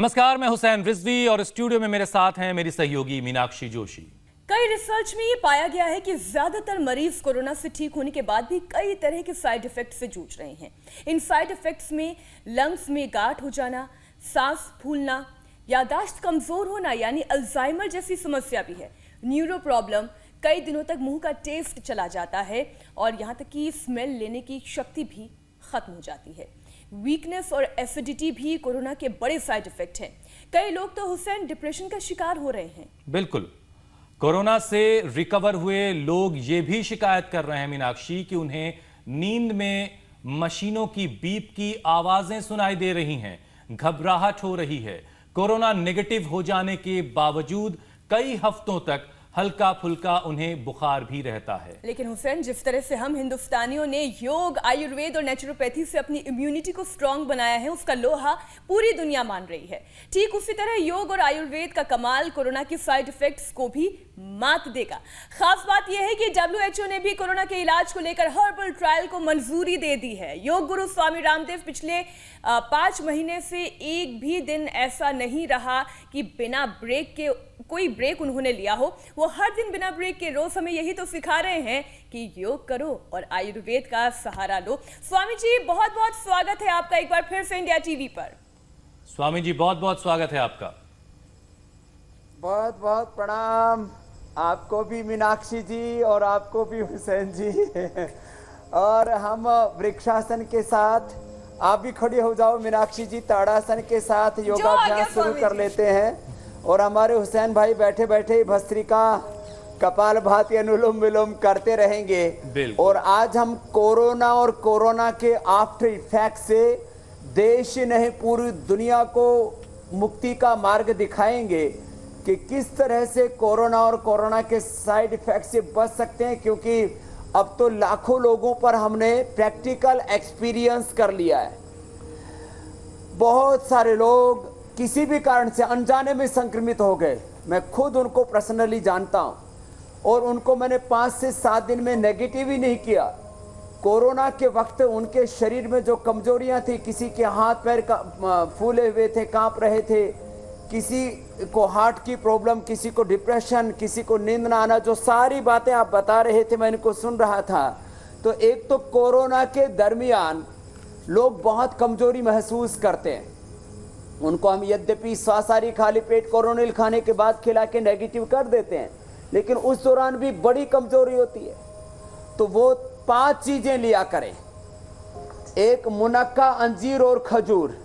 नमस्कार, मैं हुसैन रिजवी और स्टूडियो में मेरे साथ हैं मेरी सहयोगी मीनाक्षी जोशी। कई रिसर्च में ये पाया गया है कि ज्यादातर मरीज कोरोना से ठीक होने के बाद भी कई तरह के साइड इफेक्ट से जूझ रहे हैं। इन साइड इफेक्ट्स में लंग्स में गांठ हो जाना, सांस फूलना, याददाश्त कमजोर होना यानी अल्जाइमर जैसी समस्या भी है। न्यूरो प्रॉब्लम, कई दिनों तक मुंह का टेस्ट चला जाता है और यहाँ तक कि स्मेल लेने की शक्ति भी खत्म हो जाती है। वीकनेस और एसिडिटी भी कोरोना के बड़े साइड इफेक्ट हैं। कई लोग तो हुसैन डिप्रेशन का शिकार हो रहे हैं। बिल्कुल, कोरोना से रिकवर हुए लोग ये भी शिकायत कर रहे हैं मीनाक्षी कि उन्हें नींद में मशीनों की बीप की आवाजें सुनाई दे रही हैं, घबराहट हो रही है। कोरोना नेगेटिव हो जाने के बावजूद कई हफ्तों तक हल्का फुल्का उन्हें बुखार भी रहता है। लेकिन हुसैन, जिस तरह से हम हिंदुस्तानियों ने योग, आयुर्वेद और नेचुरोपैथी से अपनी इम्यूनिटी को स्ट्रांग बनाया है, उसका लोहा पूरी दुनिया मान रही है। ठीक उसी तरह योग और आयुर्वेद का कमाल कोरोना के साइड इफेक्ट्स को भी मात देगा। खास बात यह है कि WHO ने भी कोरोना के इलाज को लेकर हर्बल ट्रायल को मंजूरी दे दी है। योग गुरु स्वामी रामदेव पिछले 5 महीने से एक भी दिन ऐसा नहीं रहा कि बिना ब्रेक के कोई ब्रेक उन्होंने लिया हो। वो हर दिन बिना ब्रेक के रोज हमें यही तो सिखा रहे हैं कि योग करो और आयुर्वेद का सहारा लो। स्वामी जी, बहुत बहुत स्वागत है आपका एक बार फिर से इंडिया टीवी पर। स्वामी जी, बहुत बहुत स्वागत है आपका। बहुत बहुत प्रणाम आपको भी मीनाक्षी जी और आपको भी हुसैन जी। और हम वृक्षासन के साथ, आप भी खड़े हो जाओ मीनाक्षी जी, ताड़ासन के साथ योगाभ्यास शुरू कर लेते हैं। और हमारे हुसैन भाई बैठे बैठे भस्त्रिका, कपालभाति, अनुलोम विलोम करते रहेंगे। और आज हम कोरोना और कोरोना के आफ्टर इफेक्ट से देश नहीं पूरी दुनिया को मुक्ति का मार्ग दिखाएंगे कि किस तरह से कोरोना और कोरोना के साइड इफेक्ट से बच सकते हैं, क्योंकि अब तो लाखों लोगों पर हमने प्रैक्टिकल एक्सपीरियंस कर लिया है। बहुत सारे लोग किसी भी कारण से अनजाने में संक्रमित हो गए। मैं खुद उनको पर्सनली जानता हूं और उनको मैंने 5 से 7 दिन में नेगेटिव ही नहीं किया। कोरोना के वक्त उनके शरीर में जो कमजोरियां थी, किसी के हाथ पैर फूले हुए थे, कांप रहे थे, किसी को हार्ट की प्रॉब्लम, किसी को डिप्रेशन, किसी को नींद ना आना, जो सारी बातें आप बता रहे थे मैं इनको सुन रहा था। तो एक तो कोरोना के दरमियान लोग बहुत कमजोरी महसूस करते हैं। उनको हम यद्यपि स्वासारी खाली पेट कोरोनिल खाने के बाद खिला के नेगेटिव कर देते हैं, लेकिन उस दौरान भी बड़ी कमजोरी होती है। तो वो 5 चीजें लिया करें। एक, मुनक्का, अंजीर और खजूर।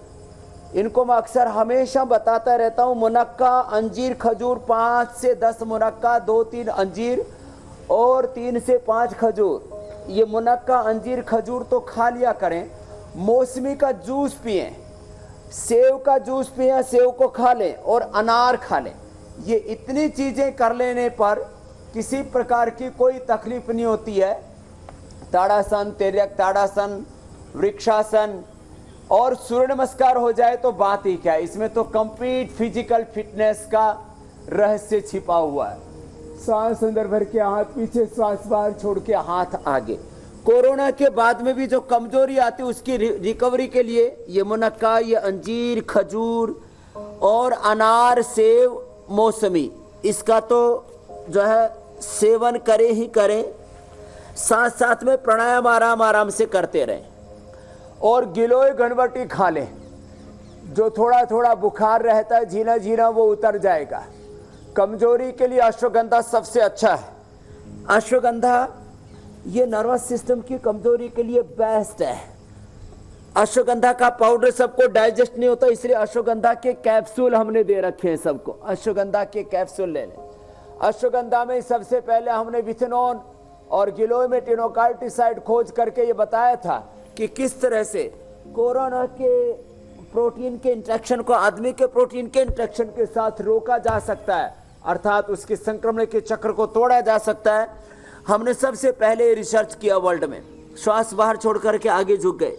इनको मैं अक्सर हमेशा बताता रहता हूं। मुनक्का, अंजीर, खजूर, 5 से 10 मुनक्का, 2-3 अंजीर और 3 से 5 खजूर। ये मुनक्का, अंजीर, खजूर तो खा लिया करें। मौसमी का जूस पिएं, सेव का जूस पिएं, सेव को खा लें और अनार खा लें। ये इतनी चीजें कर लेने पर किसी प्रकार की कोई तकलीफ नहीं होती है। ताड़ासन, तिर्यक ताड़ासन, वृक्षासन और सूर्य नमस्कार हो जाए तो बात ही क्या है। इसमें तो कंप्लीट फिजिकल फिटनेस का रहस्य छिपा हुआ है। सांस अंदर भर के हाथ पीछे, श्वास बाहर छोड़ के हाथ आगे। कोरोना के बाद में भी जो कमजोरी आती है उसकी रिकवरी के लिए ये मुनक्का, ये अंजीर, खजूर और अनार, सेव, मौसमी, इसका तो जो है सेवन करें ही करें। साथ साथ में प्राणायाम आराम आराम से करते रहें और गिलोय घनवटी खा लें। जो थोड़ा थोड़ा बुखार रहता है, झीना झीना वो उतर जाएगा। कमजोरी के लिए अश्वगंधा सबसे अच्छा है। अश्वगंधा ये नर्वस सिस्टम की कमजोरी के लिए बेस्ट है। अश्वगंधा का पाउडर सबको डाइजेस्ट नहीं होता, इसलिए अश्वगंधा के कैप्सूल हमने दे रखे हैं सबको। अश्वगंधा के कैप्सूल ले लें। अश्वगंधा में सबसे पहले हमने विथेनॉन और गिलोय में टिनोकार्टिसाइड खोज करके ये बताया था कि किस तरह से कोरोना के प्रोटीन के इंट्रैक्शन को आदमी के प्रोटीन के इंट्रैक्शन के साथ रोका जा सकता है, अर्थात उसके संक्रमण के चक्र को तोड़ा जा सकता है। हमने सबसे पहले रिसर्च किया वर्ल्ड में। श्वास बाहर छोड़ करके आगे झुक गए।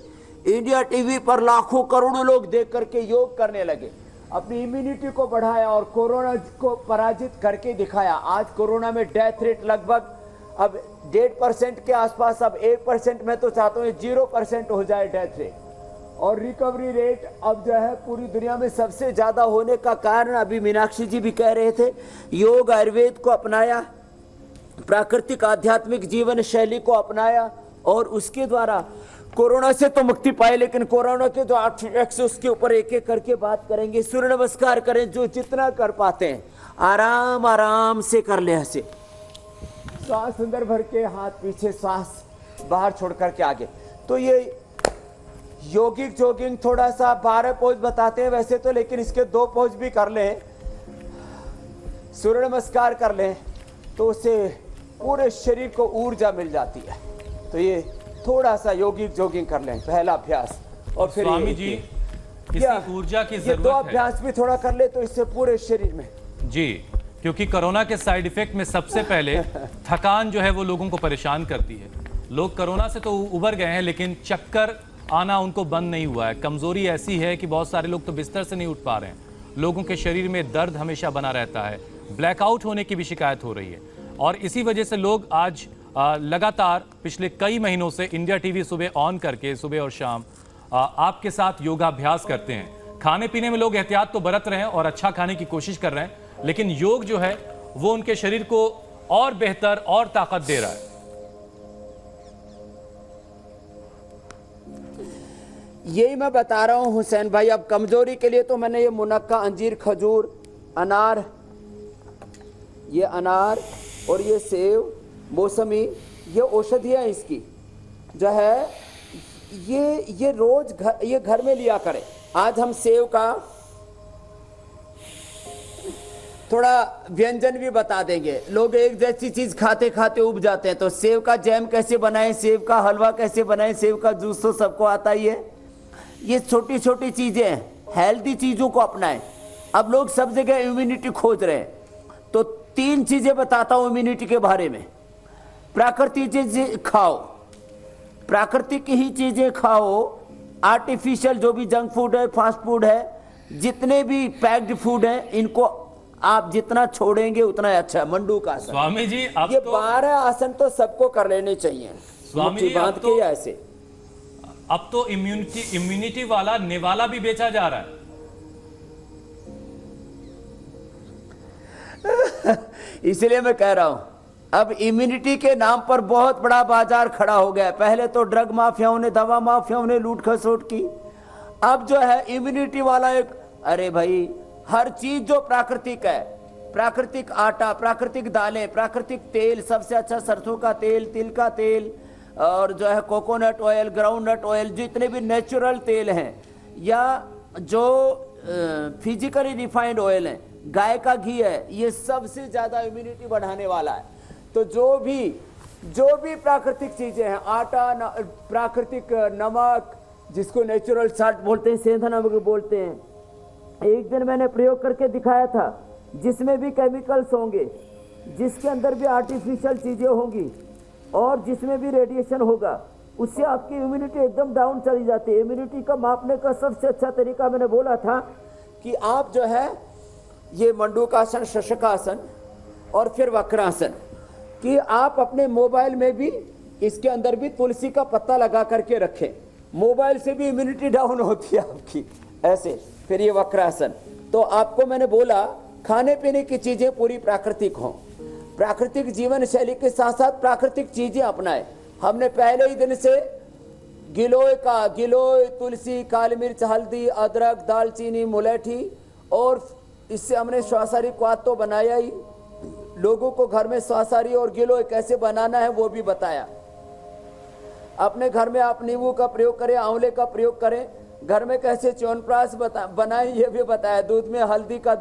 इंडिया टीवी पर लाखों करोड़ों लोग देख करके योग करने लगे, अपनी इम्यूनिटी को बढ़ाया और कोरोना को पराजित करके दिखाया। आज कोरोना में डेथ रेट लगभग अब 1.5% के आसपास, अब 1% में तो चाहता हूँ 0% हो जाए डेथ रेट। और रिकवरी रेट अब जो है पूरी दुनिया में सबसे ज्यादा होने का कारण, अभी मीनाक्षी जी भी कह रहे थे, योग आयुर्वेद को अपनाया, प्राकृतिक आध्यात्मिक जीवन शैली को अपनाया और उसके द्वारा कोरोना से तो मुक्ति पाए। लेकिन कोरोना के जो आफ्टर इफेक्ट्स उसके ऊपर एक एक करके बात करेंगे। सूर्य नमस्कार करें, जो जितना कर पाते हैं आराम आराम से कर ले। ऐसे श्वास अंदर भर के, हाथ पीछे, श्वास बाहर छोड़ करके आगे। तो ये योगिक जॉगिंग थोड़ा सा 12 पोज बताते हैं वैसे तो, लेकिन इसके 2 पोज भी कर लें, सूर्य नमस्कार कर लें तो उससे पूरे शरीर को ऊर्जा मिल जाती है। तो ये थोड़ा सा योगिक जॉगिंग कर लें, पहला अभ्यास। और फिर स्वामी जी, इसी ऊर्जा की ये जरूरत 2 है अभ्यास भी थोड़ा कर ले तो इससे पूरे शरीर में जी, क्योंकि कोरोना के साइड इफेक्ट में सबसे पहले थकान जो है वो लोगों को परेशान करती है। लोग कोरोना से तो उबर गए हैं, लेकिन चक्कर आना उनको बंद नहीं हुआ है। कमजोरी ऐसी है कि बहुत सारे लोग तो बिस्तर से नहीं उठ पा रहे हैं। लोगों के शरीर में दर्द हमेशा बना रहता है, ब्लैकआउट होने की भी शिकायत हो रही है। और इसी वजह से लोग आज लगातार पिछले कई महीनों से इंडिया टीवी सुबह ऑन करके सुबह और शाम आपके साथ योगाभ्यास करते हैं। खाने पीने में लोग एहतियात तो बरत रहे हैं और अच्छा खाने की कोशिश कर रहे हैं, लेकिन योग जो है वो उनके शरीर को और बेहतर और ताकत दे रहा है। यही मैं बता रहा हूं हुसैन भाई। अब कमजोरी के लिए तो मैंने ये मुनक्का, अंजीर, खजूर, अनार, ये अनार और ये सेव, मौसमी, ये औषधियाँ इसकी जो है ये रोज ये घर में लिया करें। आज हम सेव का थोड़ा व्यंजन भी बता देंगे। लोग एक जैसी चीज खाते खाते उब जाते हैं। तो सेव का जैम कैसे बनाएं, सेव का हलवा कैसे बनाएं, सेव का जूस तो सबको आता ही है। ये छोटी छोटी चीजें हैं, हेल्दी चीजों को अपनाएं। अब लोग सब जगह इम्यूनिटी खोज रहे हैं, तो 3 चीजें बताता हूं इम्यूनिटी के बारे में। प्राकृतिक चीजें खाओ, प्राकृतिक ही चीजें खाओ। आर्टिफिशियल जो भी जंक फूड है, फास्ट फूड है, जितने भी पैक्ड फूड है, इनको आप जितना छोड़ेंगे उतना अच्छा है। मंडू का आसन, स्वामी जी, अब ये तो 12 आसन तो सबको कर लेने चाहिए। स्वामी जी, बांध के या ऐसे। अब तो इम्यूनिटी वाला निवाला भी बेचा जा रहा है। इसलिए मैं कह रहा हूं, अब इम्यूनिटी के नाम पर बहुत बड़ा बाजार खड़ा हो गया। पहले तो ड्रग माफियाओं ने, दवा माफियाओं ने लूट खसोट की। अब जो है इम्यूनिटी वाला एक, अरे भाई हर चीज जो प्राकृतिक है, प्राकृतिक आटा, प्राकृतिक दालें, प्राकृतिक तेल, सबसे अच्छा सरसों का तेल, तिल का तेल और जो है कोकोनट ऑयल, ग्राउंडनट ऑयल, जितने भी नेचुरल तेल हैं या जो फिजिकली रिफाइंड ऑयल है, गाय का घी है, ये सबसे ज्यादा इम्यूनिटी बढ़ाने वाला है। तो जो भी प्राकृतिक चीजें हैं, आटा, प्राकृतिक नमक जिसको नेचुरल साल्ट बोलते हैं, सेंधा नमक बोलते हैं, एक दिन मैंने प्रयोग करके दिखाया था, जिसमें भी केमिकल्स होंगे, जिसके अंदर भी आर्टिफिशियल चीजें होंगी और जिसमें भी रेडिएशन होगा, उससे आपकी इम्यूनिटी एकदम डाउन चली जाती है। इम्यूनिटी का मापने का सबसे अच्छा तरीका मैंने बोला था कि आप जो है ये मंडूकासन, शशकासन और फिर वक्रासन, कि आप अपने मोबाइल में भी इसके अंदर भी तुलसी का पत्ता लगा करके रखें। मोबाइल से भी इम्यूनिटी डाउन होती है आपकी ऐसे। फिर ये वक्रासन। तो आपको मैंने बोला खाने पीने की चीजें पूरी प्राकृतिक हों, प्राकृतिक जीवन शैली के साथ साथ प्राकृतिक चीजें अपनाएं। हमने पहले ही दिन से गिलोय, तुलसी, काली मिर्च, हल्दी, अदरक, दालचीनी, मुलेठी और इससे हमने श्वासारी क्वाथ तो बनाया ही। लोगों को घर में श्वासारी और गिलोय कैसे बनाना है वो भी बताया। अपने घर में आप नींबू का प्रयोग करें, आंवले का प्रयोग करें, घर में कैसे च्यवनप्राश बनाएं ये भी बताया। दूध में हल्दी का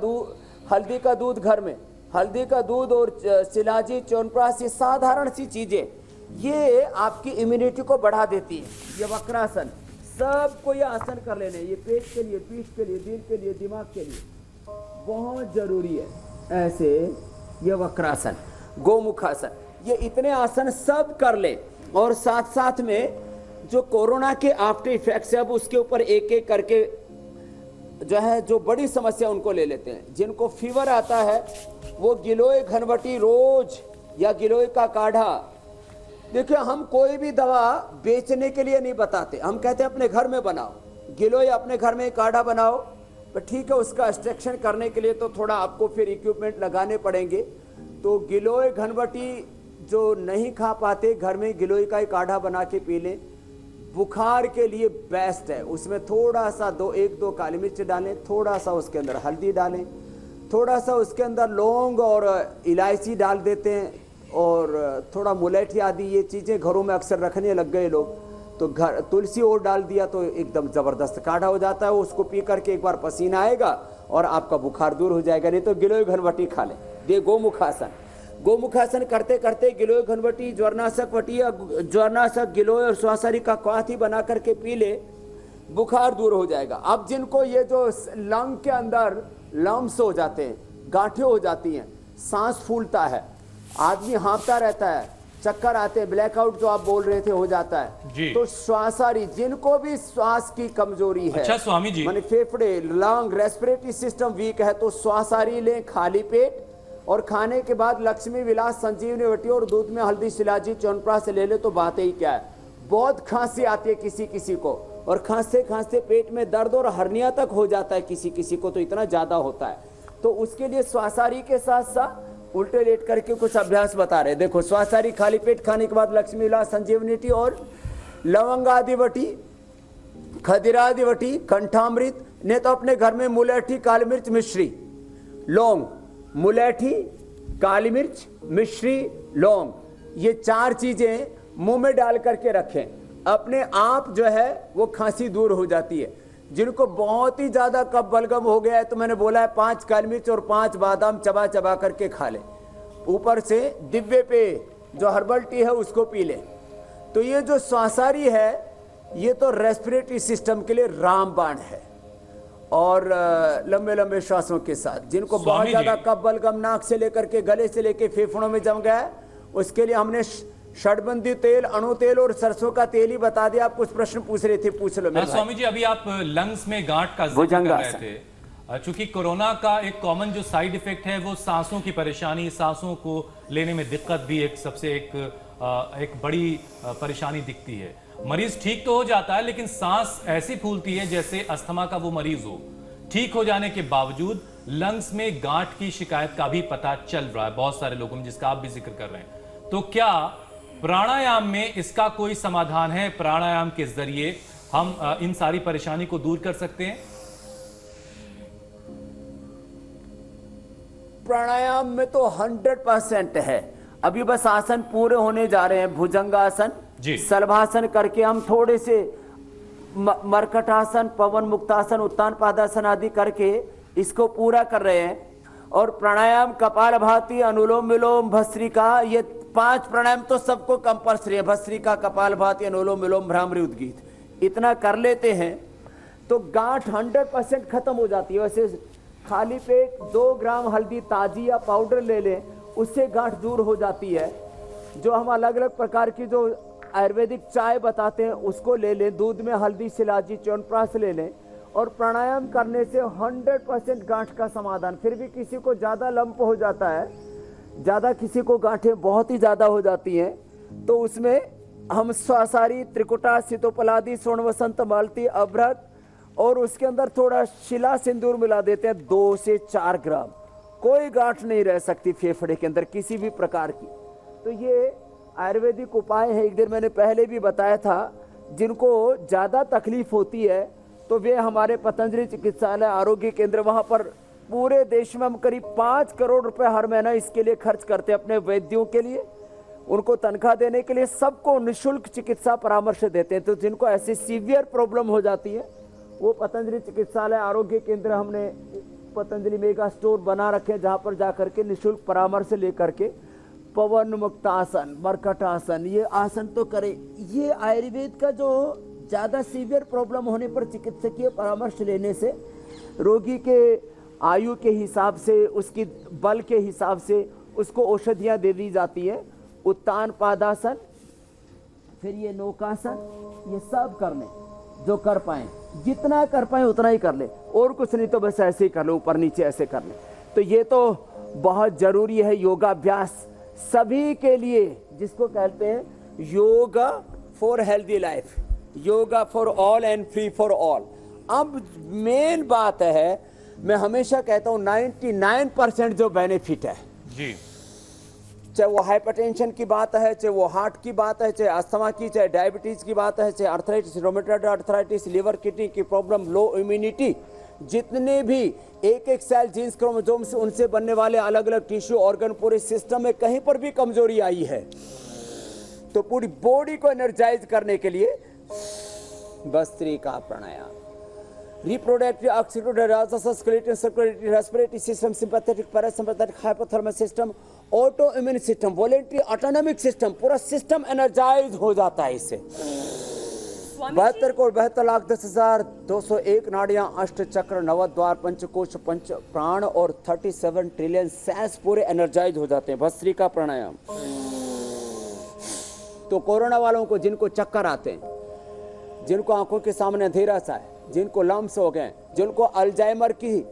दूध, घर में हल्दी का दूध और शिलाजी, च्यवनप्राश, ये साधारण सी चीजें ये आपकी इम्यूनिटी को बढ़ा देती है। ये वक्रासन, सबको ये आसन कर लेने, ये पेट के लिए, पीठ के लिए, दिल के लिए, दिमाग के लिए बहुत जरूरी है। ऐसे ये वक्रासन, गोमुखासन, ये इतने आसन सब कर ले। और साथ साथ में जो कोरोना के आफ्टर इफेक्ट्स है, अब उसके ऊपर एक एक करके जो है जो बड़ी समस्या उनको ले लेते हैं। जिनको फीवर आता है वो गिलोय घनवटी रोज या गिलोय का काढ़ा। देखिए हम कोई भी दवा बेचने के लिए नहीं बताते, हम कहते हैं अपने घर में बनाओ। गिलोय अपने घर में काढ़ा बनाओ, पर ठीक है उसका एक्सट्रैक्शन करने के लिए तो थोड़ा आपको फिर इक्विपमेंट लगाने पड़ेंगे। तो गिलोय घनवटी जो नहीं खा पाते घर में गिलोय का ही काढ़ा बना के पी लें, बुखार के लिए बेस्ट है। उसमें थोड़ा सा एक दो काली मिर्च डालें, थोड़ा सा उसके अंदर हल्दी डालें, थोड़ा सा उसके अंदर लौंग और इलायची डाल देते हैं, और थोड़ा मुलेठी आदि ये चीज़ें घरों में अक्सर रखने लग गए लोग, तो घर तुलसी और डाल दिया तो एकदम ज़बरदस्त काढ़ा हो जाता है। उसको पी करके एक बार पसीना आएगा और आपका बुखार दूर हो जाएगा। नहीं तो गिलोय घनवटी खा लें। ये गोमुखासन, गोमुखासन करते करते गिलोय घनवटी, ज्वरनाशक वटी या ज्वरनाशक गिलोय और श्वासारी का क्वाथी बना करके पी ले, बुखार दूर हो जाएगा। अब जिनको ये जो लंग के अंदर लम्स हो जाते हैं, गांठें हो जाती हैं, सांस फूलता है, आदमी हाँफता रहता है, चक्कर आते हैं, ब्लैकआउट जो आप बोल रहे थे हो जाता है, तो श्वासारी, जिनको भी श्वास की कमजोरी है, अच्छा स्वामी जी, माने फेफड़े, लंग, रेस्पिरेटरी सिस्टम वीक है, तो श्वासारी लें खाली पेट, और खाने के बाद लक्ष्मी विलास, संजीवनी वटी और दूध में हल्दी, शिलाजी, च्यवनप्राश ले ले तो बात ही क्या है। बहुत खांसी आती है किसी किसी को, और खांसते खांसते पेट में दर्द और हर्निया तक हो जाता है किसी किसी को, तो इतना ज्यादा होता है। तो उसके लिए श्वासारी के साथ साथ उल्टे लेट करके कुछ अभ्यास बता रहे। देखो, श्वासारी खाली पेट खाने के बाद लक्ष्मी विलास, संजीवनी टी और लवंगादि वटी, खदिरादि वटी, कंठामृत, ने तो अपने घर में मुलेठी, काली मिर्च, मिश्री, लौंग, मुलेठी, काली मिर्च, मिश्री, लौंग, ये 4 चीजें मुंह में डाल करके रखें। अपने आप जो है वो खांसी दूर हो जाती है। जिनको बहुत ही ज्यादा कफ बलगम हो गया है तो मैंने बोला है 5 काली मिर्च और 5 बादाम चबा चबा करके खा ले, ऊपर से दिव्य पे जो हर्बल टी है उसको पी ले। तो ये जो श्वासारी है ये तो रेस्पिरेटरी सिस्टम के लिए रामबाण है, और लंबे लंबे श्वासों के साथ जिनको बहुत ज्यादा कफ बलगम नाक से लेकर के गले से लेकर फेफड़ों में जम गया है, उसके लिए हमने षडबंदी तेल, अणु तेल और सरसों का तेल ही बता दिया। आप कुछ प्रश्न पूछ रहे थे, पूछ लो मेरे स्वामी जी। अभी आप लंग्स में गांठ का जिक्र कर रहे थे। चूंकि कोरोना का एक कॉमन जो साइड इफेक्ट है वो सांसों की परेशानी, सांसों को लेने में दिक्कत भी एक सबसे एक बड़ी परेशानी दिखती है। मरीज ठीक तो हो जाता है लेकिन सांस ऐसी फूलती है जैसे अस्थमा का वो मरीज हो। ठीक हो जाने के बावजूद लंग्स में गांठ की शिकायत का भी पता चल रहा है बहुत सारे लोगों में, जिसका आप भी जिक्र कर रहे हैं। तो क्या प्राणायाम में इसका कोई समाधान है? प्राणायाम के जरिए हम इन सारी परेशानी को दूर कर सकते हैं? प्राणायाम में तो 100% है। अभी बस आसन पूरे होने जा रहे हैं। भुजंगासन, सलभासन करके हम थोड़े से मरकटासन, पवन मुक्तासन, उत्तान पादासन आदि करके इसको पूरा कर रहे हैं। और प्राणायाम कपालभाति, अनुलोम विलोम, भस्त्रिका, ये 5 प्राणायाम तो सबको कंपल्सरी है। भस्त्रिका, कपालभाति, अनुलोम विलोम, भ्रामरी, उद्गीत, इतना कर लेते हैं तो गांठ 100% खत्म हो जाती है। वैसे खाली पेट 2 ग्राम हल्दी ताजी या पाउडर ले लें, उससे गांठ दूर हो जाती है। जो हम अलग अलग प्रकार की जो आयुर्वेदिक चाय बताते हैं उसको ले लें, दूध में हल्दी, शिलाजी, च्यवनप्राश ले लें, और प्राणायाम करने से 100% गांठ का समाधान। फिर भी किसी को ज़्यादा लंप हो जाता है, ज़्यादा किसी को गांठें बहुत ही ज़्यादा हो जाती हैं, तो उसमें हम श्वासारी, त्रिकुटा, सितोपलादी, स्वर्ण वसंत, मालती, अभ्रक और उसके अंदर थोड़ा शिला सिंदूर मिला देते हैं 2 से 4 ग्राम। कोई गांठ नहीं रह सकती फेफड़े के अंदर किसी भी प्रकार की। तो ये आयुर्वेदिक उपाय है। एक दिन मैंने पहले भी बताया था, जिनको ज़्यादा तकलीफ होती है तो वे हमारे पतंजलि चिकित्सालय आरोग्य केंद्र, वहाँ पर पूरे देश में हम करीब 5 करोड़ रुपए हर महीना इसके लिए खर्च करते हैं, अपने वैद्यों के लिए, उनको तनख्वाह देने के लिए, सबको निःशुल्क चिकित्सा परामर्श देते हैं। तो जिनको ऐसी सीवियर प्रॉब्लम हो जाती है वो पतंजलि चिकित्सालय आरोग्य केंद्र, हमने पतंजलि मेगा स्टोर बना रखे हैं, जहाँ पर जाकर के निःशुल्क परामर्श लेकर के पवन मुक्तासन, मरकटासन, ये आसन तो करें। ये आयुर्वेद का जो ज़्यादा सीवियर प्रॉब्लम होने पर चिकित्सकीय परामर्श लेने से रोगी के आयु के हिसाब से, उसकी बल के हिसाब से उसको औषधियाँ दे दी जाती है। उत्तान पादासन, फिर ये नौकासन, ये सब कर लें जो कर पाएँ, जितना कर पाएँ उतना ही कर ले, और कुछ नहीं तो बस ऐसे ही कर ले, ऊपर नीचे ऐसे कर ले। तो ये तो बहुत ज़रूरी है योगाभ्यास सभी के लिए, जिसको कहते हैं yoga for healthy life, yoga for all and free for all. अब मेन बात है, मैं हमेशा कहता हूं 99% जो बेनिफिट है, जी, चाहे वो हाइपरटेंशन की बात है, चाहे वो हार्ट की बात है, चाहे अस्थमा की, चाहे डायबिटीज की बात है, चाहे arthritis, rheumatoid arthritis, liver kidney की प्रॉब्लम, लो इम्यूनिटी, जितने भी एक एक सेल जीन्स क्रोमोसोम से उनसे बनने वाले अलग अलग टिश्यू ऑर्गन, पूरे सिस्टम में कहीं पर भी कमजोरी आई है तो पूरी बॉडी को एनर्जाइज करने के लिए भस्त्रिका प्राणायाम, reproductive, oxidative, skeleton, circulatory, respiratory system, sympathetic, parasympathetic, hypothermic system, autoimmune system, voluntary autonomic system, पूरा सिस्टम एनर्जाइज हो जाता है इससे। 72,72,10,201 नाड़ियां, अष्ट चक्र, नवद्वार, पंचकोश, पंच प्राण और 37 ट्रिलियन सेल्स पूरे एनर्जाइज हो जाते हैं भस्त्रिका प्राणायाम। तो कोरोना वालों को, जिनको चक्कर आते हैं, जिनको आंखों के सामने अंधेरा सा है, जिनको लम्स हो गए, जिनको अल्जाइमर की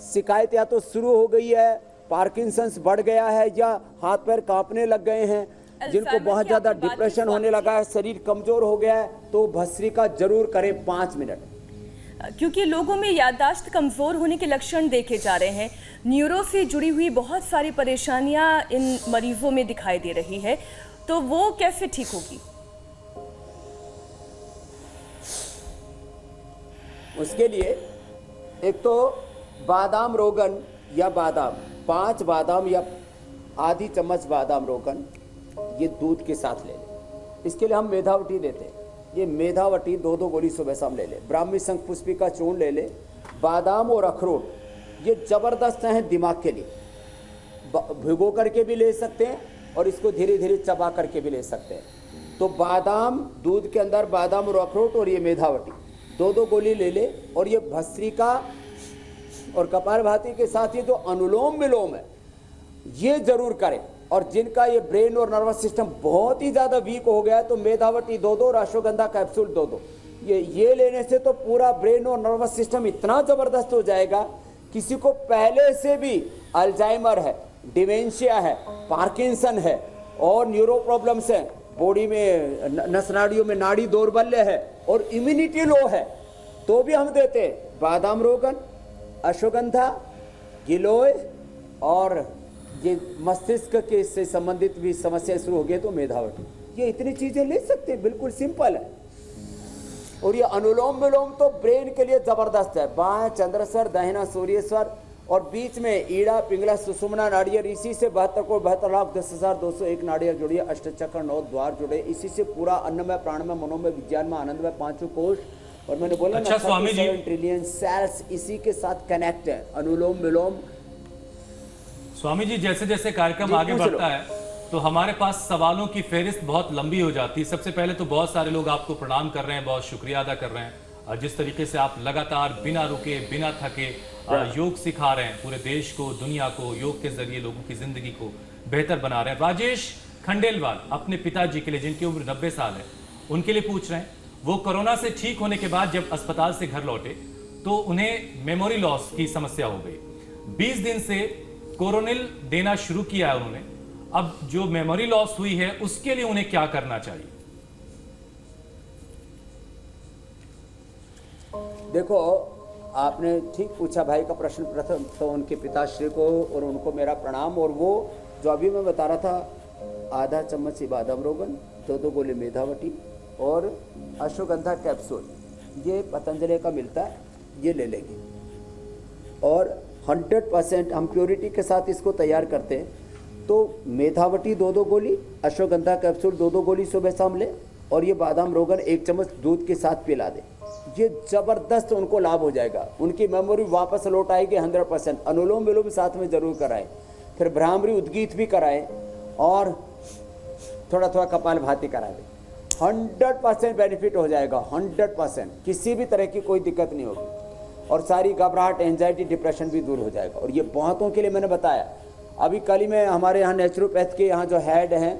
शिकायत या तो शुरू हो गई है, पार्किंसंस बढ़ गया है, या हाथ पैर कांपने लग गए हैं, जिनको बहुत ज्यादा डिप्रेशन होने लगा है, शरीर कमजोर हो गया है, तो भस्त्रिका जरूर करें 5 मिनट। क्योंकि लोगों में याददाश्त कमजोर होने के लक्षण देखे जा रहे हैं, न्यूरो से जुड़ी हुई बहुत सारी परेशानियां इन मरीजों में दिखाई दे रही है, तो वो कैसे ठीक होगी? उसके लिए एक तो बादाम रोगन या बादाम, 5 बादाम या आधी चम्मच बादाम रोगन ये दूध के साथ ले लें। इसके लिए हम मेधावटी देते हैं, ये मेधावटी 2-2 गोली सुबह शाम ले ले। ब्राह्मी शंख पुष्पी का चूर्ण ले ले। बादाम और अखरोट ये जबरदस्त हैं दिमाग के लिए, भिगो करके भी ले सकते हैं और इसको धीरे धीरे चबा करके भी ले सकते हैं। तो बादाम दूध के अंदर, बादाम और अखरोट और ये मेधावटी 2-2 गोली ले ले। और ये भस्त्रिका और कपालभाति के साथ ये जो अनुलोम विलोम है ये जरूर करें। और जिनका ये ब्रेन और नर्वस सिस्टम बहुत ही ज़्यादा वीक हो गया है तो मेधावटी 2-2 और अश्वगंधा कैप्सूल 2-2 ये लेने से तो पूरा ब्रेन और नर्वस सिस्टम इतना ज़बरदस्त हो जाएगा। किसी को पहले से भी अल्जाइमर है, डिमेंशिया है, पार्किंसन है और न्यूरो प्रॉब्लम्स हैं, बॉडी में नस नाड़ियों में नाड़ी दौर्बल्य है और इम्यूनिटी लो है, तो भी हम देते हैं बादाम रोगन, अश्वगंधा, गिलोय और ये मस्तिष्क के से संबंधित भी समस्या शुरू हो गई तो मेधावटी। ये इतनी चीजें ले सकते हैं, बिल्कुल सिंपल है। और ये अनुलोम विलोम तो ब्रेन के लिए जबरदस्त है। बाएं चंद्रस्वर, दाहिना सूर्यस्वर और बीच में ईड़ा, पिंगला, सुषुम्ना नाड़ियाँ, इसी से 72,72,10,201 नाड़ियाँ जुड़ी, अष्टचक्र, 9 द्वार जुड़े, इसी से पूरा अन्नमय, प्राणमय, मनोमय, विज्ञानमय, आनंदमय, 5 कोश और मैंने बोला अच्छा, स्वामी जी 37 ट्रिलियन सेल्स इसी के साथ कनेक्ट है। अनुलोम विलोम। स्वामी जी, जैसे जैसे कार्यक्रम आगे बढ़ता है तो हमारे पास सवालों की फेहरिस्त बहुत लंबी हो जाती है। सबसे पहले तो बहुत सारे लोग आपको प्रणाम कर रहे हैं, बहुत शुक्रिया अदा कर रहे हैं, और जिस तरीके से आप लगातार बिना रुके, बिना थके योग सिखा रहे हैं पूरे देश को, दुनिया को, योग के जरिए लोगों की जिंदगी को बेहतर बना रहे हैं। राजेश खंडेलवाल अपने पिताजी के लिए, जिनकी उम्र 90 साल है, उनके लिए पूछ रहे हैं, वो कोरोना से ठीक होने के बाद जब अस्पताल से घर लौटे तो उन्हें मेमोरी लॉस की समस्या हो गई। 20 दिन से कोरोनिल देना शुरू किया है उन्होंने। अब जो मेमोरी लॉस हुई है उसके लिए उन्हें क्या करना चाहिए? देखो, आपने ठीक पूछा भाई का प्रश्न। प्रथम तो उनके पिताश्री को और उनको मेरा प्रणाम। और वो जो अभी मैं बता रहा था, आधा चम्मच बादाम रोगन, 2-2 गोली मेधावटी और अश्वगंधा कैप्सूल, ये पतंजलि का मिलता है, ये ले लेंगे। और 100% हम प्योरिटी के साथ इसको तैयार करते हैं। तो मेधावटी 2-2 गोली, अश्वगंधा कैप्सूल 2-2 गोली सुबह शाम ले और ये बादाम रोगन 1 चम्मच दूध के साथ पिला दे। ये जबरदस्त उनको लाभ हो जाएगा, उनकी मेमोरी वापस लौट आएगी 100%। अनुलोम विलोम साथ में जरूर कराएं, फिर भ्रामरी उद्गीत भी कराएं और थोड़ा थोड़ा कपालभाति करा दें। 100% बेनिफिट हो जाएगा, 100%। किसी भी तरह की कोई दिक्कत नहीं होगी और सारी घबराहट, एंजाइटी, डिप्रेशन भी दूर हो जाएगा। और ये बहुतों के लिए मैंने बताया। अभी कल ही में हमारे यहाँ नेचुरोपैथ के यहाँ जो हेड हैं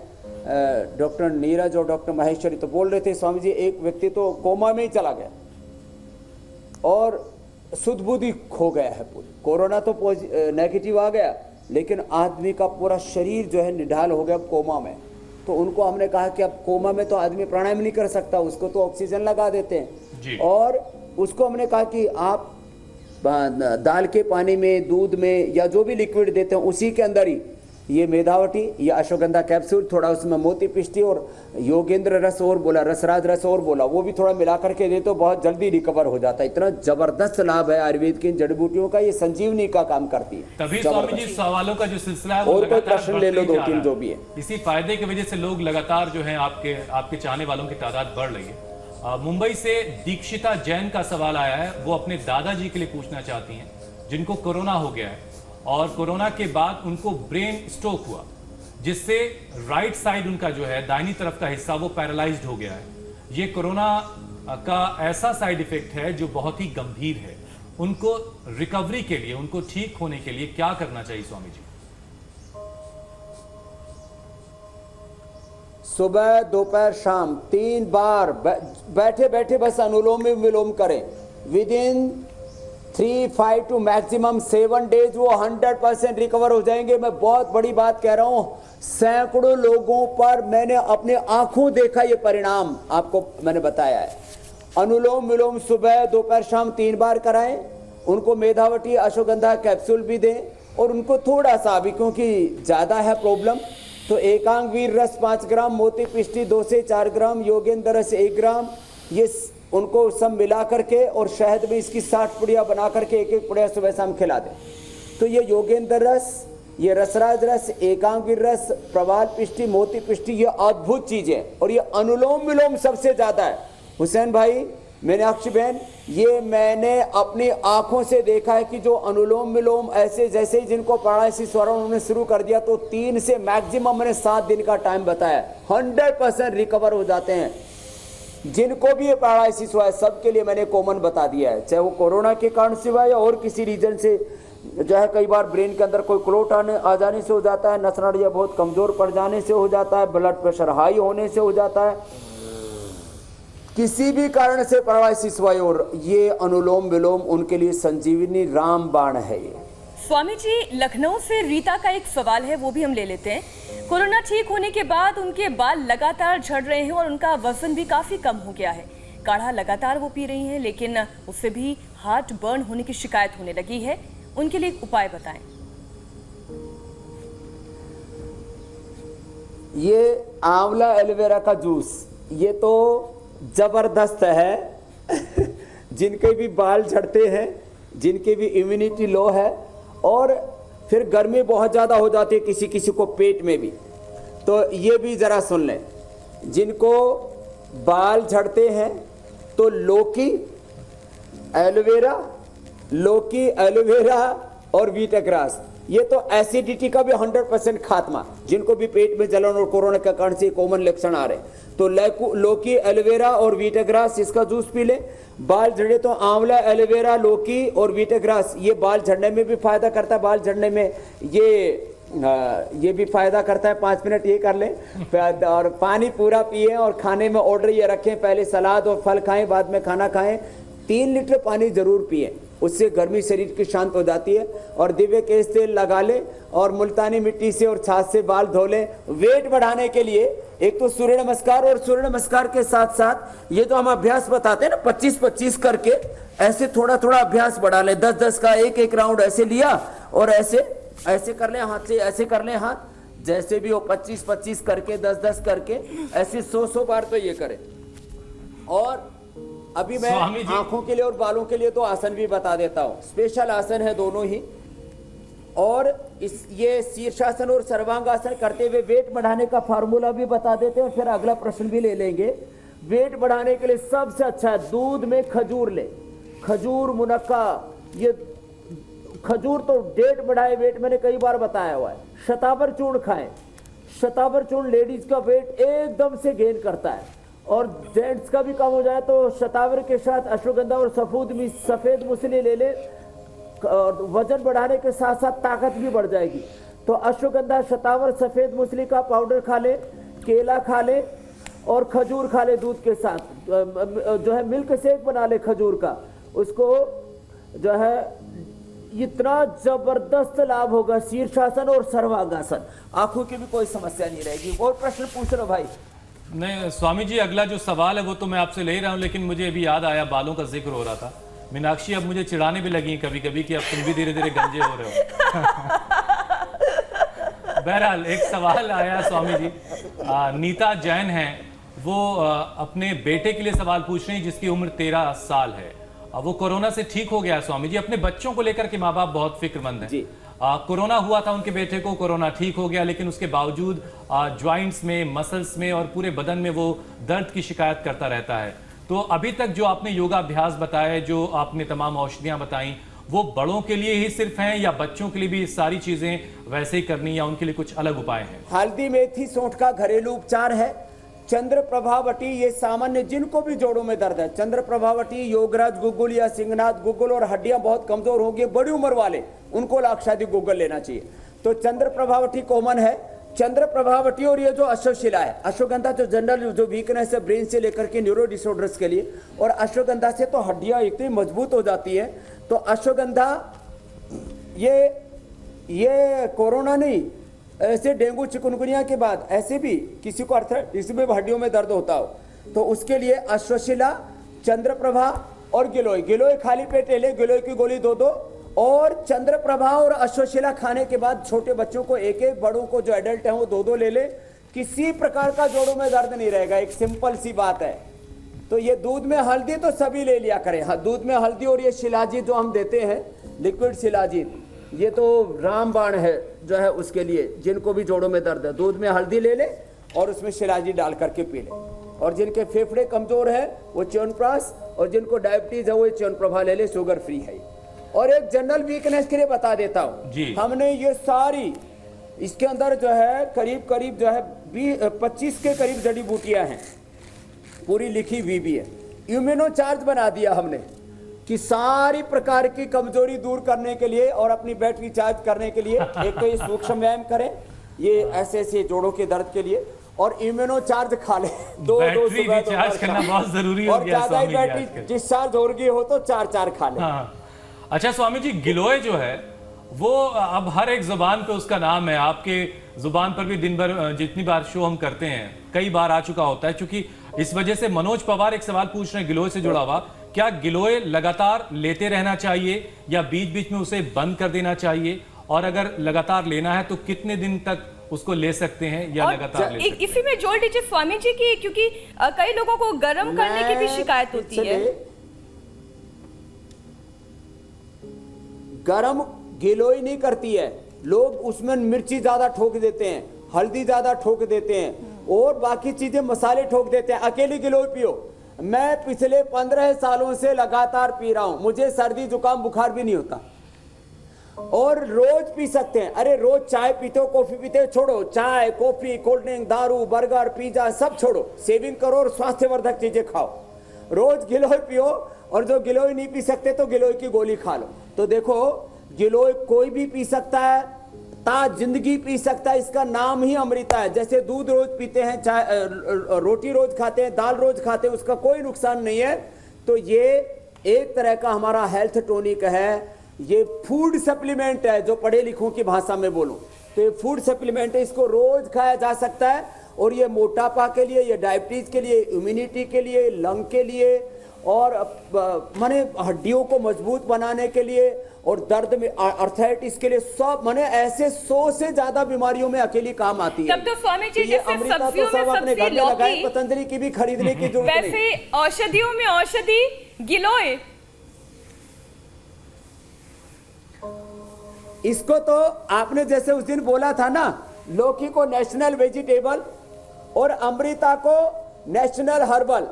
डॉक्टर नीरज और डॉक्टर महेश्वरी, तो बोल रहे थे स्वामी जी एक व्यक्ति तो कोमा में ही चला गया और शुद्ध बुद्धि खो गया है पूरी। कोरोना तो नेगेटिव आ गया लेकिन आदमी का पूरा शरीर जो है निढाल हो गया कोमा में। तो उनको हमने कहा कि अब कोमा में तो आदमी प्राणायाम नहीं कर सकता, उसको तो ऑक्सीजन लगा देते हैं। और उसको हमने कहा कि आप दाल के पानी में, दूध में या जो भी लिक्विड देते हैं उसी के अंदर ही ये मेधावटी, ये अश्वगंधा कैप्सूल, थोड़ा उसमें मोती पिष्टी और योगेंद्र रस और बोला, रसराज रस और बोला, वो भी थोड़ा मिला करके दे तो बहुत जल्दी रिकवर हो जाता है। इतना जबरदस्त लाभ है आयुर्वेद की इन जड़ी बूटियों का, ये संजीवनी का काम करती है। तभी स्वामी जी सवालों का जो सिलसिला है वो और कोई लगातार प्रश्न ले लो, बढ़ते ही जा 2-3 रहा जो भी है। इसी फायदे की वजह से लोग लगातार जो है आपके चाहने वालों की तादाद बढ़ रही है। मुंबई से दीक्षिता जैन का सवाल आया है, वो अपने दादाजी के लिए पूछना चाहती हैं जिनको कोरोना हो गया है और कोरोना के बाद उनको ब्रेन स्ट्रोक हुआ, जिससे राइट साइड उनका जो है दाहिनी तरफ का हिस्सा वो पैरालाइज्ड हो गया है। ये कोरोना का ऐसा साइड इफेक्ट है जो बहुत ही गंभीर है। उनको रिकवरी के लिए, उनको ठीक होने के लिए क्या करना चाहिए स्वामी जी? सुबह, दोपहर, शाम 3 बार बैठे बैठे बस अनुलोम विलोम करें। Within 3, 5 to maximum 7 days वो 100% रिकवर हो जाएंगे। मैं बहुत बड़ी बात कह रहा हूं, सैकड़ों लोगों पर मैंने अपने आंखों देखा ये परिणाम, आपको मैंने बताया है। अनुलोम विलोम सुबह, दोपहर, शाम 3 बार कराएं। उनको मेधावटी, अश्वगंधा कैप्सूल भी दें और उनको थोड़ा सा भी, क्योंकि ज़्यादा है प्रॉब्लम, तो एकांग वीर रस 5 ग्राम, मोती पिष्टी 2 से 4 ग्राम, योगेंद्र रस 1 ग्राम, ये उनको सब मिला करके और शहद में इसकी 60 पुड़िया बना करके 1-1 पुड़िया सुबह शाम खिला दें। तो ये योगेंद्र रस, ये रसराज रस, एकांगी रस, प्रवाल पिष्टी, मोती पिष्टी, ये अद्भुत चीज़ है। और ये अनुलोम विलोम सबसे ज़्यादा है। हुसैन भाई, मीनाक्षी बहन, ये मैंने अपनी आंखों से देखा है कि जो अनुलोम विलोम ऐसे जैसे ही जिनको पैरालिसिस हो रहा है उन्होंने शुरू कर दिया तो 3 से मैक्सिमम मैंने 7 दिन का टाइम बताया, 100% रिकवर हो जाते हैं। जिनको भी ये पैरालिसिस हुआ है सबके लिए मैंने कॉमन बता दिया है, चाहे वो कोरोना के कारण से हुआ या और किसी रीजन से जो है। कई बार ब्रेन के अंदर कोई क्लोट आ जाने से हो जाता है, नस नाड़ियाँ बहुत कमजोर पड़ जाने से हो जाता है, ब्लड प्रेशर हाई होने से हो जाता है, किसी भी कारण से पैरालिसिस हुआ और ये अनुलोम विलोम उनके लिए संजीवनी रामबाण है। ये स्वामी जी, लखनऊ से रीता का एक सवाल है, वो भी हम ले लेते हैं। कोरोना ठीक होने के बाद उनके बाल लगातार झड़ रहे हैं और उनका वजन भी काफी कम हो गया है। काढ़ा लगातार वो पी रही हैं, लेकिन उससे भी हार्ट बर्न होने की शिकायत होने लगी है। उनके लिए एक उपाय बताएं। ये आंवला एलोवेरा का जूस, ये तो जबरदस्त है। जिनके भी बाल झड़ते हैं, जिनके भी इम्यूनिटी लो है और फिर गर्मी बहुत ज़्यादा हो जाती है किसी किसी को पेट में भी, तो ये भी ज़रा सुन लें। जिनको बाल झड़ते हैं तो लौकी, एलोवेरा और वीटाग्रास, ये तो एसिडिटी का भी 100% खात्मा। जिनको भी पेट में जलन और कोरोना के कारण से कॉमन लक्षण आ रहे हैं तो लौकी, एलोवेरा और वीटाग्रास, इसका जूस पी ले। बाल झड़े तो आंवला, एलोवेरा, लौकी और वीटाग्रास, ये बाल झड़ने में भी फायदा करता है। बाल झड़ने में ये भी फायदा करता है। 5 मिनट ये कर लें और पानी पूरा पिए और खाने में ऑर्डर ये रखें, पहले सलाद और फल खाएं, बाद में खाना खाएं। 3 लीटर पानी जरूर पिए, उससे गर्मी शरीर की शांत हो जाती है। और दिव्य केश तेल लगा ले और मुल्तानी मिट्टी से और छाछ से बाल धो ले। वेट बढ़ाने के लिए एक तो सूर्य नमस्कार, और सूर्य नमस्कार के साथ साथ ये जो हम अभ्यास बताते हैं ना 25-25 करके, ऐसे थोड़ा थोड़ा अभ्यास बढ़ा ले। 10-10 का एक राउंड ऐसे लिया और ऐसे कर ले, हाथ से ऐसे कर ले, हाथ जैसे भी हो 25-25 करके, 10-10 करके, ऐसे 100 बार तो ये करें। और अभी मैं आंखों के लिए और बालों के लिए तो आसन भी बता देता हूं, स्पेशल आसन है दोनों ही। और ये शीर्षासन और सर्वांगासन करते हुए वेट बढ़ाने का फार्मूला भी बता देते हैं, फिर अगला प्रश्न भी ले लेंगे। वेट बढ़ाने के लिए सबसे अच्छा है दूध में खजूर ले, खजूर, मुनक्का। ये खजूर तो वेट बढ़ाए, वेट मैंने कई बार बताया हुआ है। शतावर चूर्ण खाएं, शतावर चूर्ण लेडीज का वेट एकदम से गेन करता है और जेंट्स का भी कम हो जाए तो शतावर के साथ अश्वगंधा और सफेद मूसली ले ले, और वजन बढ़ाने के साथ साथ ताकत भी बढ़ जाएगी। तो अश्वगंधा, शतावर, सफेद मूसली का पाउडर खा ले, केला खा ले और खजूर खा ले दूध के साथ। जो है मिल्क शेक बना ले खजूर का, उसको जो है इतना जबरदस्त लाभ होगा। शीर्षासन और सर्वांगासन, आंखों की भी कोई समस्या नहीं रहेगी। और प्रश्न पूछ लो भाई। नहीं स्वामी जी, अगला जो सवाल है वो तो मैं आपसे ले ही रहा हूँ, लेकिन मुझे अभी याद आया, बालों का जिक्र हो रहा था। मीनाक्षी अब मुझे चिढ़ाने भी लगी कभी कभी कि अब तुम भी धीरे धीरे गंजे हो रहे हो। बहरहाल एक सवाल आया स्वामी जी, नीता जैन है, वो अपने बेटे के लिए सवाल पूछ रही हैं जिसकी उम्र 13 साल है। वो कोरोना से ठीक हो गया है स्वामी जी। अपने बच्चों को लेकर के माँ बाप बहुत फिक्रमंद हैं। कोरोना हुआ था उनके बेटे को, कोरोना ठीक हो गया, लेकिन उसके बावजूद ज्वाइंट्स में, मसल्स में और पूरे बदन में वो दर्द की शिकायत करता रहता है। तो अभी तक जो आपने योगाभ्यास बताए, जो आपने तमाम औषधियां बताई, वो बड़ों के लिए ही सिर्फ हैं या बच्चों के लिए भी सारी चीजें वैसे ही करनी, या उनके लिए कुछ अलग उपाय हैं? हल्दी मेथी सौंठ का घरेलू उपचार है। चंद्र प्रभावटी, ये सामान्य जिनको भी जोड़ों में दर्द है, चंद्र प्रभावटी, योगराज गुग्गुल या सिंहनाथ गुग्गुल, और हड्डियां बहुत कमजोर होंगी बड़ी उम्र वाले, उनको लाक्षादी गुग्गुल लेना चाहिए। तो चंद्र प्रभावटी कॉमन है, चंद्र प्रभावटी। और ये जो अश्वशिला है, अश्वगंधा जो जनरल जो वीकनेस है ब्रेन से लेकर के न्यूरो डिसऑर्डर्स के लिए, और अश्वगंधा से तो हड्डियां इतनी मजबूत हो जाती है। तो अश्वगंधा ये कोरोना नहीं, ऐसे डेंगू चिकनगुनिया के बाद ऐसे भी किसी को अर्थराइटिस में हड्डियों में दर्द होता हो तो उसके लिए अश्वशिला, चंद्रप्रभा और गिलोय। गिलोय खाली पेट ले, गिलोय की गोली 2-2, और चंद्रप्रभा और अश्वशिला खाने के बाद छोटे बच्चों को 1-1, बड़ों को जो एडल्ट है वो 2-2 ले ले। किसी प्रकार का जोड़ों में दर्द नहीं रहेगा। एक सिंपल सी बात है। तो ये दूध में हल्दी तो सभी ले लिया करें। हाँ, दूध में हल्दी, और ये शिलाजीत जो हम देते हैं, लिक्विड शिलाजीत, ये तो रामबाण है जो है उसके लिए, जिनको भी जोड़ों में दर्द है, दूध में हल्दी ले ले और उसमें शिलाजीत डाल करके पी ले। और जिनके फेफड़े कमजोर है वो च्यवनप्राश, और जिनको डायबिटीज है वो च्यवनप्रभा ले ले, शुगर फ्री है। और एक जनरल वीकनेस के लिए बता देता हूँ, हमने ये सारी इसके अंदर जो है करीब जो है 25 के करीब जड़ी बूटियां हैं, पूरी लिखी हुई भी है। इम्यूनो चार्ज बना दिया हमने कि सारी प्रकार की कमजोरी दूर करने के लिए और अपनी बैटरी चार्ज करने के लिए। एक तो ये सूक्ष्म व्यायाम करें, ये ऐसे जोड़ों के दर्द के लिए, और इम्यूनो चार्ज खा ले। दो चार्ज करना बहुत जरूरी हो गया। और ज्यादा ही बैटरी डिस्चार्ज हो गई हो तो 4 खा ले। हाँ। अच्छा स्वामी जी, गिलोय जो है वो अब हर एक जुबान पे उसका नाम है। आपके जुबान पर भी दिन भर जितनी बार शो हम करते हैं कई बार आ चुका होता है। क्योंकि इस वजह से मनोज पवार एक सवाल पूछ रहे हैं गिलोय से जुड़ा हुआ, क्या गिलोय लगातार लेते रहना चाहिए या बीच बीच में उसे बंद कर देना चाहिए? और अगर लगातार लेना है तो कितने दिन तक उसको ले सकते हैं या लगातार ले सकते हैं? इसी में जोड़ लीजिए स्वामी जी की, क्योंकि कई लोगों को गर्म करने की भी शिकायत होती है। गरम गिलोय नहीं करती है, लोग उसमें मिर्ची ज्यादा ठोक देते हैं, हल्दी ज्यादा ठोक देते हैं, और बाकी चीजें मसाले ठोक देते हैं। अकेली गिलोय पियो। मैं पिछले 15 सालों से लगातार पी रहा हूं, मुझे सर्दी जुकाम बुखार भी नहीं होता, और रोज पी सकते हैं। अरे रोज चाय पीते हो, कॉफी पीते हो, छोड़ो। चाय, कॉफी, कोल्ड ड्रिंक, दारू, बर्गर, पिज्जा सब छोड़ो, सेविंग करो और स्वास्थ्यवर्धक चीजें खाओ। रोज गिलोय पियो, और जो गिलोय नहीं पी सकते तो गिलोय की गोली खा लो। तो देखो, गिलोय कोई भी पी सकता है, जिंदगी पी सकता है। इसका नाम ही अमृता है। जैसे दूध रोज पीते हैं, चाय रोटी रोज खाते हैं, दाल रोज खाते हैं, उसका कोई नुकसान नहीं है। तो ये एक तरह का हमारा हेल्थ टॉनिक है, ये फूड सप्लीमेंट है, जो पढ़े लिखों की भाषा में बोलूं तो ये फूड सप्लीमेंट है। इसको रोज खाया जा सकता है, और ये मोटापा के लिए, ये डायबिटीज के लिए, इम्यूनिटी के लिए, लंग के लिए, और माने हड्डियों को मजबूत बनाने के लिए, और दर्द में अर्थराइटिस के लिए, सब माने ऐसे 100 से ज्यादा बीमारियों में अकेली काम आती है। तब तो स्वामी जी ये अमृता तो सब अपने घर में लगाए, पतंजलि की भी खरीदने की जरूरत नहीं। वैसे औषधियों में औषधि गिलोय, इसको तो आपने जैसे उस दिन बोला था ना, लौकी को नेशनल वेजिटेबल और अमृता को नेशनल हर्बल,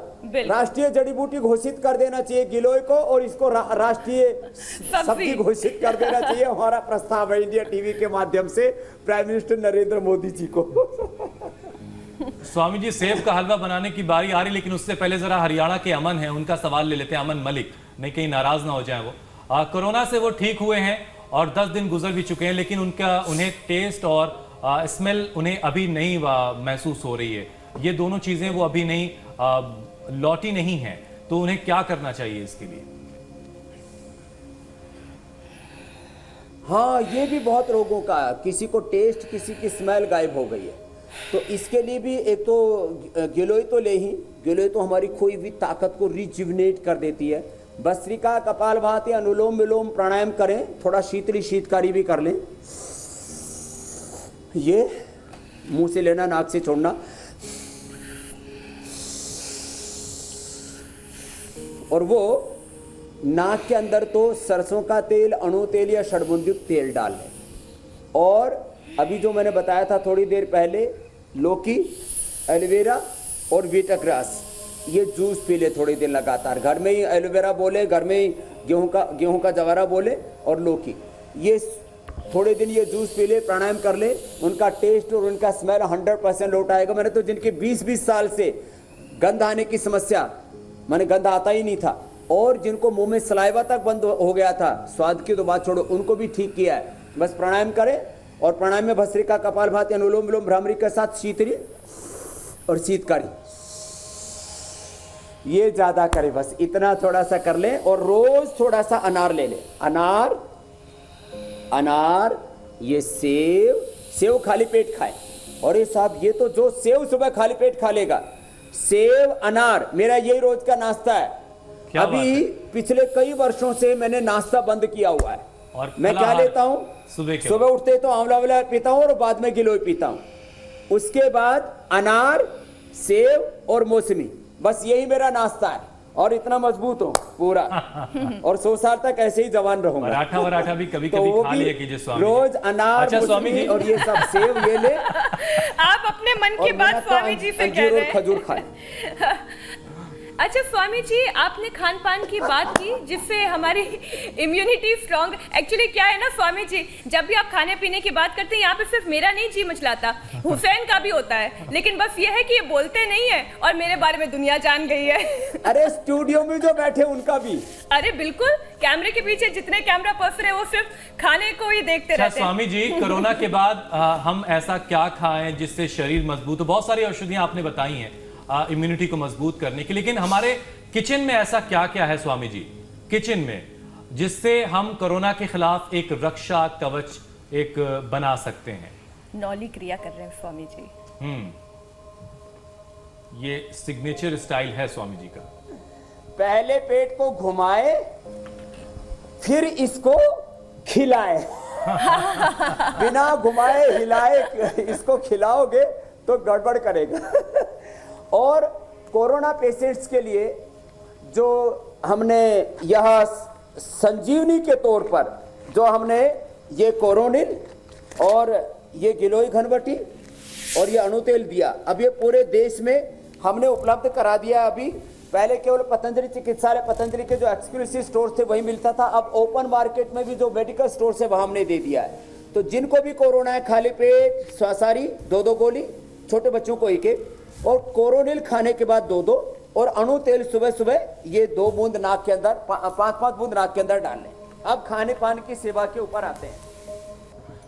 राष्ट्रीय जड़ी बूटी घोषित कर देना चाहिए गिलोय को, और इसको राष्ट्रीय सब्जी घोषित कर देना चाहिए। हमारा प्रस्ताव है इंडिया टीवी के माध्यम से प्राइम मिनिस्टर नरेंद्र मोदी जी को। स्वामी जी, सेब का हलवा बनाने की बारी आ रही, लेकिन उससे पहले जरा हरियाणा के अमन है, उनका सवाल ले लेते हैं। अमन मलिक, नहीं कहीं नाराज ना हो जाए वो। कोरोना से वो ठीक हुए हैं और 10 दिन गुजर भी चुके हैं, लेकिन उन्हें टेस्ट और स्मेल उन्हें अभी नहीं महसूस हो रही है। ये दोनों चीजें वो अभी नहीं लौटी नहीं है, तो उन्हें क्या करना चाहिए इसके लिए? हाँ, ये भी बहुत रोगों का है, किसी को टेस्ट, किसी की स्मेल गायब हो गई है। तो इसके लिए भी एक तो गिलोय तो ले ही, गिलोय तो हमारी खोई हुई ताकत को रिजुविनेट कर देती है। भस्त्रिका, कपालभाति, अनुलोम विलोम प्राणायाम करें, थोड़ा शीतली शीतकारी भी कर लें। ये मुंह से लेना, नाक से छोड़ना। और वो नाक के अंदर तो सरसों का तेल, अणु तेल या षड्भुजयुक्त तेल डाल लें। और अभी जो मैंने बताया था थोड़ी देर पहले, लौकी, एलोवेरा और वीटाग्रास, ये जूस पी ले थोड़ी देर लगातार। घर में ही एलोवेरा बोले, घर में ही गेहूं का जवारा बोले और लौकी, ये थोड़े दिन ये जूस पी ले, प्राणायाम कर ले, उनका टेस्ट और उनका स्मेल 100% लौट आएगा। मैंने तो जिनके 20-20 साल से गंध आने की समस्या, मैंने गंध आता ही नहीं था, और जिनको मुंह में सलाइवा तक बंद हो गया था, स्वाद की तो बात छोड़ो, उनको भी ठीक किया है। बस प्राणायाम करें, और प्राणायाम में भस्त्रिका, कपालभाति, अनुलोम विलोम, भ्रामरी के साथ शीतली और शीतकारी, ये ज्यादा करें। बस इतना थोड़ा सा कर लें, और रोज थोड़ा सा अनार ले लें। अनार, ये सेव खाली पेट खाए। और ये साहब, ये तो जो सेव सुबह खाली पेट खा लेगा, सेव अनार, मेरा यही रोज का नाश्ता है। अभी पिछले कई वर्षों से मैंने नाश्ता बंद किया हुआ है। और मैं क्या लेता हूं, सुबह उठते तो आंवला वाला पीता हूं, और बाद में गिलोय पीता हूं। उसके बाद अनार, सेव और मौसमी, बस यही मेरा नाश्ता है। और इतना मजबूत हूं पूरा, और 100 साल तक ऐसे ही जवान रहूंगा। पराठा भी कभी कभी खा लिया कीजिए स्वामी। रोज अनार, अच्छा स्वामी जी, और ये सब सेव ये ले। आप अपने मन की बात स्वामी जी से कह रहे हैं। खजूर खाए। अच्छा स्वामी जी, आपने खान पान की बात की जिससे हमारी इम्यूनिटी स्ट्रांग। एक्चुअली क्या है ना स्वामी जी, जब भी आप खाने पीने की बात करते हैं, यहाँ पे सिर्फ मेरा नहीं जी मचलाता, हुसैन का भी होता है। लेकिन बस ये है कि ये बोलते नहीं है, और मेरे बारे में दुनिया जान गई है। अरे स्टूडियो में जो बैठे उनका भी। अरे बिल्कुल, कैमरे के पीछे जितने कैमरा पर्सन है वो सिर्फ खाने को ही देखते रहते हैं। स्वामी जी, कोरोना के बाद हम ऐसा क्या खाएं जिससे शरीर मजबूत हो? बहुत सारी औषधियां आपने बताई हैं इम्यूनिटी को मजबूत करने की, लेकिन हमारे किचन में ऐसा क्या क्या है स्वामी जी, किचन में, जिससे हम कोरोना के खिलाफ एक रक्षा कवच एक बना सकते हैं? नौली क्रिया कर रहे हैं स्वामी जी। ये सिग्नेचर स्टाइल है स्वामी जी का। पहले पेट को घुमाए, फिर इसको खिलाए। बिना घुमाए हिलाए इसको खिलाओगे तो गड़बड़ करेगा। और कोरोना पेशेंट्स के लिए जो हमने यह संजीवनी के तौर पर जो हमने ये कोरोनिल और ये गिलोय घनवटी और ये अणुतेल दिया, अब ये पूरे देश में हमने उपलब्ध करा दिया। अभी पहले केवल पतंजलि चिकित्सालय, पतंजलि के जो एक्सक्लूसिव स्टोर थे वहीं मिलता था, अब ओपन मार्केट में भी जो मेडिकल स्टोर है वहां हमने दे दिया है। तो जिनको भी कोरोना है, खाली पेट स्वासारी 2-2 गोली, छोटे बच्चों को 1-1, और कोरोनिल खाने के बाद 2-2, और अणु तेल सुबह सुबह ये 2 बूंद नाक के अंदर, 5-5 बूंद नाक के अंदर डाल लें। अब खाने पान की सेवा के ऊपर आते हैं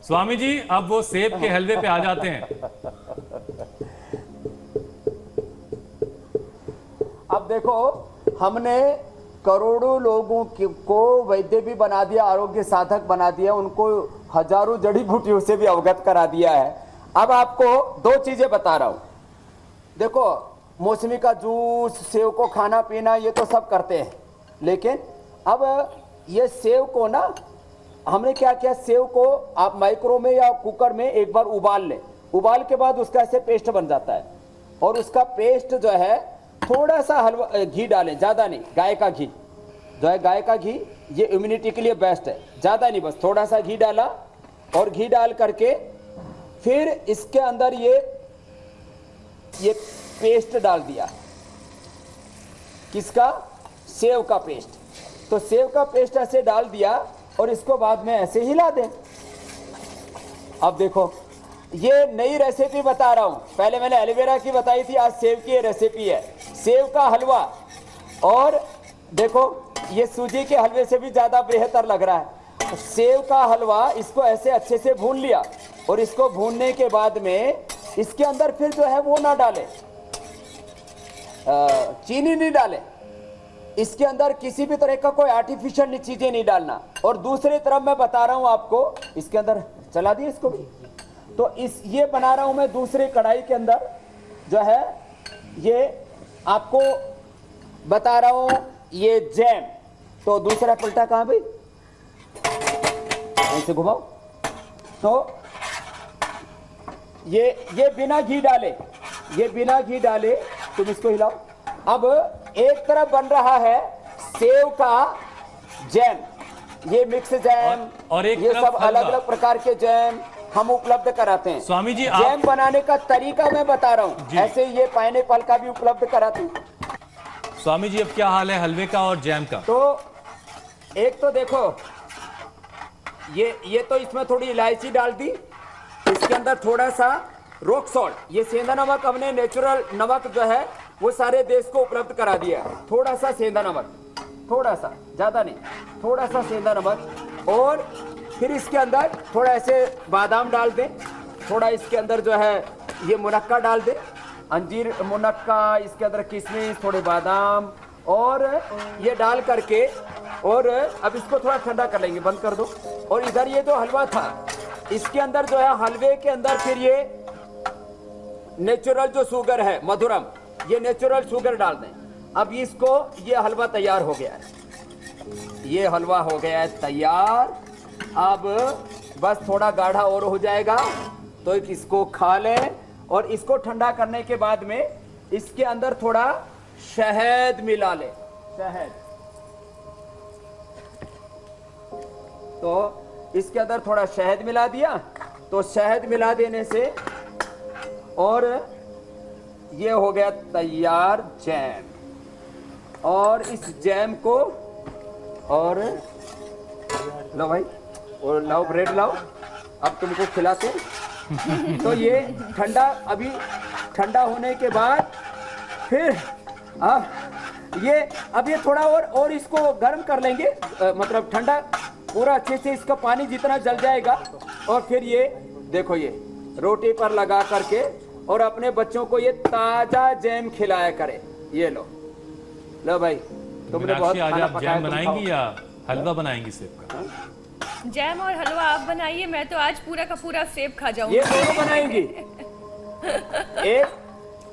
स्वामी जी। अब वो सेब के हलवे पे आ जाते हैं। अब देखो, हमने करोड़ों लोगों को वैद्य भी बना दिया, आरोग्य साधक बना दिया, उनको हजारों जड़ी बूटियों से भी अवगत करा दिया है। अब आपको 2 चीजें बता रहा हूं। देखो, मौसमी का जूस, सेव को खाना पीना, ये तो सब करते हैं, लेकिन अब ये सेव को ना हमने क्या किया, सेव को आप माइक्रो में या कुकर में एक बार उबाल लें। उबाल के बाद उसका ऐसे पेस्ट बन जाता है, और उसका पेस्ट जो है थोड़ा सा हलवा घी डालें, ज़्यादा नहीं, गाय का घी जो है, गाय का घी ये इम्यूनिटी के लिए बेस्ट है, ज़्यादा नहीं, बस थोड़ा सा घी डाला, और घी डाल करके फिर इसके अंदर ये पेस्ट डाल दिया। किसका? सेव का पेस्ट। तो सेव का पेस्ट ऐसे डाल दिया, और इसको बाद में ऐसे हिला दें। अब देखो, ये नई रेसिपी बता रहा हूं, पहले मैंने एलोवेरा की बताई थी, आज सेव की रेसिपी है। सेव का हलवा, और देखो ये सूजी के हलवे से भी ज्यादा बेहतर लग रहा है। सेव का हलवा, इसको ऐसे अच्छे से भून लिया, और इसको भूनने के बाद में इसके अंदर फिर जो है वो ना डाले, चीनी नहीं डाले, इसके अंदर किसी भी तरह का कोई आर्टिफिशियल चीजें नहीं डालना। और दूसरी तरफ मैं बता रहा हूं आपको, इसके अंदर चला दिए इसको भी, तो ये बना रहा हूं मैं दूसरी कढ़ाई के अंदर जो है, ये आपको बता रहा हूं, ये जैम। तो दूसरा पलटा कहां भाई, ऐसे घुमाओ। तो ये बिना घी डाले, ये बिना घी डाले तुम इसको हिलाओ। अब एक तरफ बन रहा है सेव का जैम, ये मिक्स जैम और एक ये तरफ सब अलग हलवा। अलग प्रकार के जैम हम उपलब्ध कराते हैं। स्वामी जी, जैम बनाने का तरीका मैं बता रहा हूँ, जी। ऐसे ये पाइनएप्पल का भी उपलब्ध कराते हैं। स्वामी जी, अब क्या हाल है हलवे का और जैम का? तो एक तो देखो, ये तो इसमें थोड़ी इलायची डाल दी, इसके अंदर थोड़ा सा रॉक सॉल्ट, ये सेंधा नमक हमने नेचुरल नमक जो है वो सारे देश को उपलब्ध करा दिया। थोड़ा सा सेंधा नमक, थोड़ा सा, ज्यादा नहीं, थोड़ा सा सेंधा नमक। और फिर इसके अंदर थोड़ा ऐसे बादाम डाल दें, थोड़ा इसके अंदर जो है ये मुनक्का डाल दें, अंजीर मुनक्का, इसके अंदर किशमिश, थोड़े बादाम, और ये डाल करके, और अब इसको थोड़ा ठंडा कर लेंगे, बंद कर दो। और इधर ये जो हलवा था, इसके अंदर जो है हलवे के अंदर फिर ये नेचुरल जो शुगर है मधुरम, ये नेचुरल शुगर डाल दें। अब इसको, ये हलवा तैयार हो गया है, ये हलवा हो गया है तैयार। अब बस थोड़ा गाढ़ा और हो जाएगा तो इसको खा लें। और इसको ठंडा करने के बाद में इसके अंदर थोड़ा शहद मिला लें, शहद। तो इसके अंदर थोड़ा शहद मिला दिया, तो शहद मिला देने से और ये हो गया तैयार जैम। और इस जैम को, और लो भाई, और लाओ ब्रेड लाओ, अब तुमको खिलाते। तो ये ठंडा, अभी ठंडा होने के बाद फिर अब ये थोड़ा और इसको गर्म कर लेंगे, मतलब ठंडा पूरा अच्छे से, इसका पानी जितना जल जाएगा। और फिर ये देखो, ये रोटी पर लगा करके और अपने बच्चों को ये ताजा जैम खिलाया करे। ये लो भाई, तुमने बहुत मीनाक्षी, आज खाना आप पकाया, जैम तुम बनाएंगी खाओ। या हलवा बनाएंगी सेब का? जैम और हलवा आप बनाइए, मैं तो आज पूरा का पूरा सेब खा जाऊंगी। ये दोनों बनाएंगी।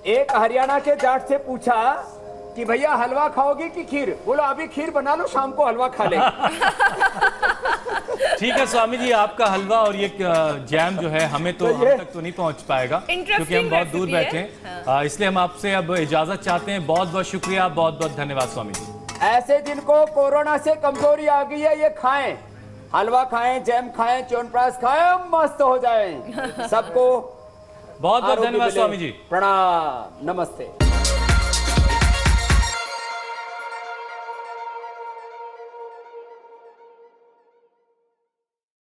एक हरियाणा के जाट से पूछा कि भैया हलवा खाओगी कि खीर? बोलो अभी खीर बना लो, शाम को हलवा खा लेंगे। ठीक है स्वामी जी, आपका हलवा और ये जैम जो है हमें तो हम तक तो नहीं पहुंच पाएगा क्योंकि हम बहुत दूर बैठे हैं, इसलिए हम आपसे अब इजाजत चाहते हैं। बहुत बहुत शुक्रिया, बहुत बहुत धन्यवाद स्वामी जी। ऐसे जिनको कोरोना से कमजोरी आ गई है, ये खाएं, हलवा खाएं, जैम खाएं, च्यवनप्राश खाएं, मस्त हो जाएं। सबको बहुत बहुत आरोग्य धन्यवाद मिले। स्वामी जी। प्रणाम, नमस्ते।